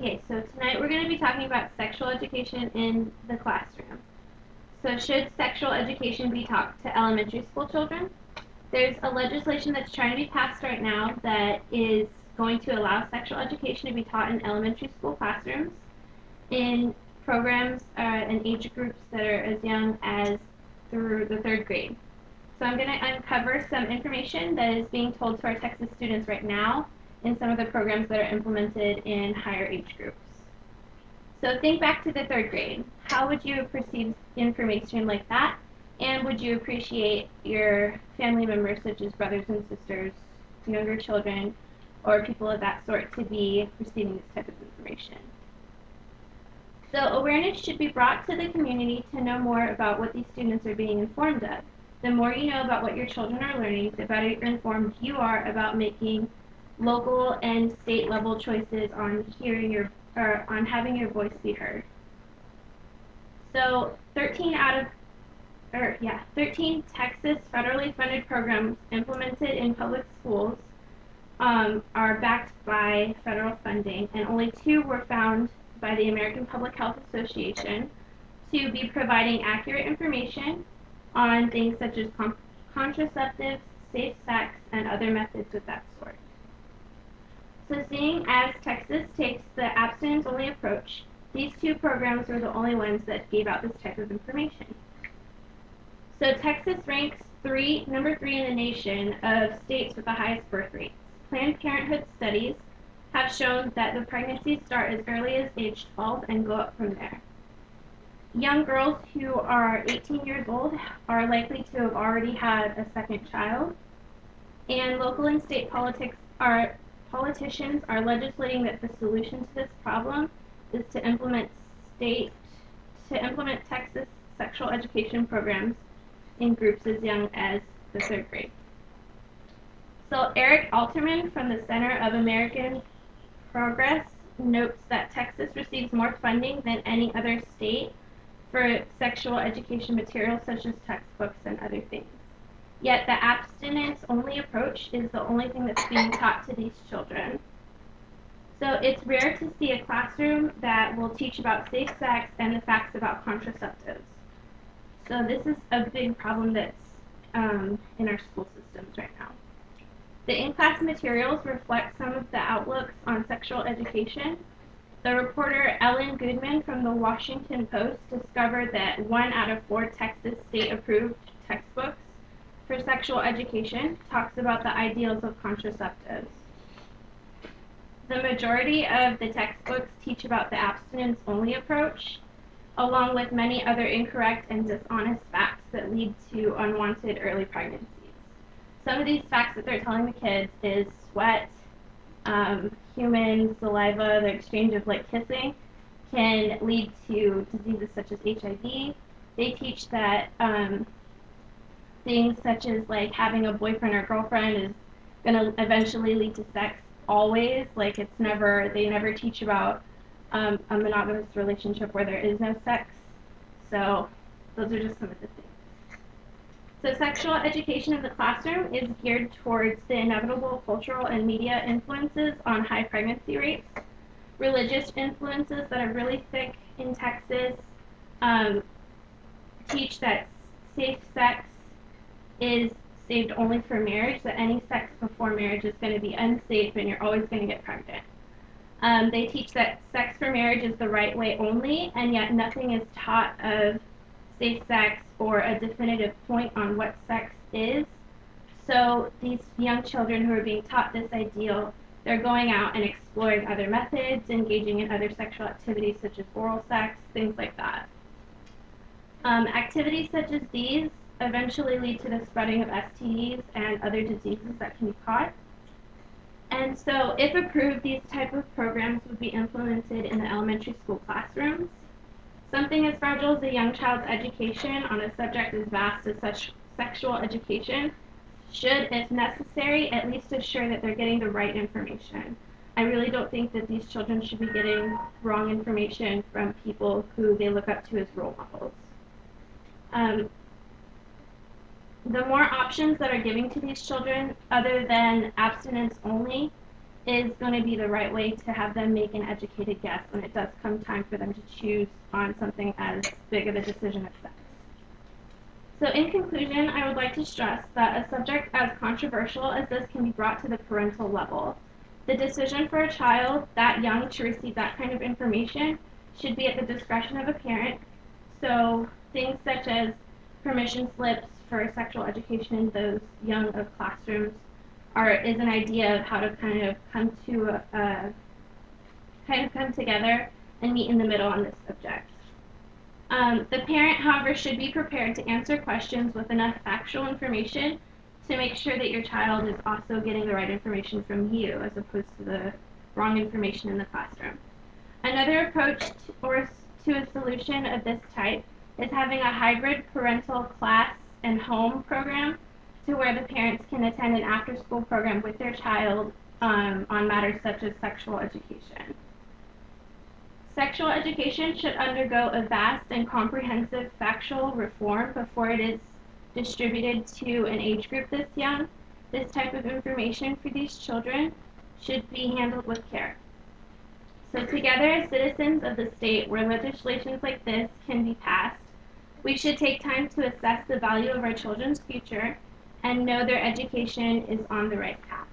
Okay, so tonight we're going to be talking about sexual education in the classroom. So should sexual education be taught to elementary school children? There's a legislation that's trying to be passed right now that is going to allow sexual education to be taught in elementary school classrooms in programs and age groups that are as young as through the 3rd grade. So I'm going to uncover some information that is being told to our Texas students right now in some of the programs that are implemented in higher age groups. So think back to the 3rd grade. How would you have perceived information like that? And would you appreciate your family members, such as brothers and sisters, younger children, or people of that sort to be receiving this type of information? So awareness should be brought to the community to know more about what these students are being informed of. The more you know about what your children are learning, the better informed you are about making local and state level choices on having your voice be heard. So 13 Texas federally funded programs implemented in public schools are backed by federal funding, and only 2 were found by the American Public Health Association to be providing accurate information on things such as contraceptives, safe sex, and other methods of that sort. So seeing as Texas takes the abstinence-only approach, these 2 programs were the only ones that gave out this type of information. So Texas ranks number 3 in the nation of states with the highest birth rates. Planned Parenthood studies have shown that the pregnancies start as early as age 12 and go up from there. Young girls who are 18 years old are likely to have already had a second child, and local and state politicians are legislating that the solution to this problem is to implement Texas sexual education programs in groups as young as the 3rd grade. So Eric Alterman from the Center of American Progress notes that Texas receives more funding than any other state for sexual education materials such as textbooks and other things. Yet the abstinence-only approach is the only thing that's being taught to these children. So it's rare to see a classroom that will teach about safe sex and the facts about contraceptives. So this is a big problem that's in our school systems right now. The in-class materials reflect some of the outlooks on sexual education. The reporter Ellen Goodman from the Washington Post discovered that 1 out of 4 Texas state-approved textbooks for sexual education talks about the ideals of contraceptives. The majority of the textbooks teach about the abstinence-only approach, along with many other incorrect and dishonest facts that lead to unwanted early pregnancies. Some of these facts that they're telling the kids is sweat, human saliva, the exchange of kissing can lead to diseases such as HIV. They teach that things such as having a boyfriend or girlfriend is going to eventually lead to sex always. They never teach about a monogamous relationship where there is no sex. So those are just some of the things. So sexual education in the classroom is geared towards the inevitable cultural and media influences on high pregnancy rates. Religious influences that are really thick in Texas teach that safe sex is saved only for marriage, that any sex before marriage is going to be unsafe and you're always going to get pregnant. They teach that sex for marriage is the right way only, and yet nothing is taught of safe sex or a definitive point on what sex is. So these young children who are being taught this ideal, they're going out and exploring other methods, engaging in other sexual activities such as oral sex, things like that. Activities such as these eventually lead to the spreading of STDs and other diseases that can be caught. And so, if approved, these type of programs would be implemented in the elementary school classrooms. Something as fragile as a young child's education on a subject as vast as such sexual education should, if necessary, at least assure that they're getting the right information. I really don't think that these children should be getting wrong information from people who they look up to as role models. The more options that are given to these children, other than abstinence only, is going to be the right way to have them make an educated guess when it does come time for them to choose on something as big of a decision as sex. So in conclusion, I would like to stress that a subject as controversial as this can be brought to the parental level. The decision for a child that young to receive that kind of information should be at the discretion of a parent. So things such as permission slips for sexual education in those young of classrooms is an idea of how to kind of come together and meet in the middle on this subject. The parent, however, should be prepared to answer questions with enough factual information to make sure that your child is also getting the right information from you as opposed to the wrong information in the classroom. Another approach to a solution of this type is having a hybrid parental class and home program to where the parents can attend an after-school program with their child on matters such as sexual education. Sexual education should undergo a vast and comprehensive factual reform before it is distributed to an age group this young. This type of information for these children should be handled with care. So together as citizens of the state where legislations like this can be passed, we should take time to assess the value of our children's future and know their education is on the right path.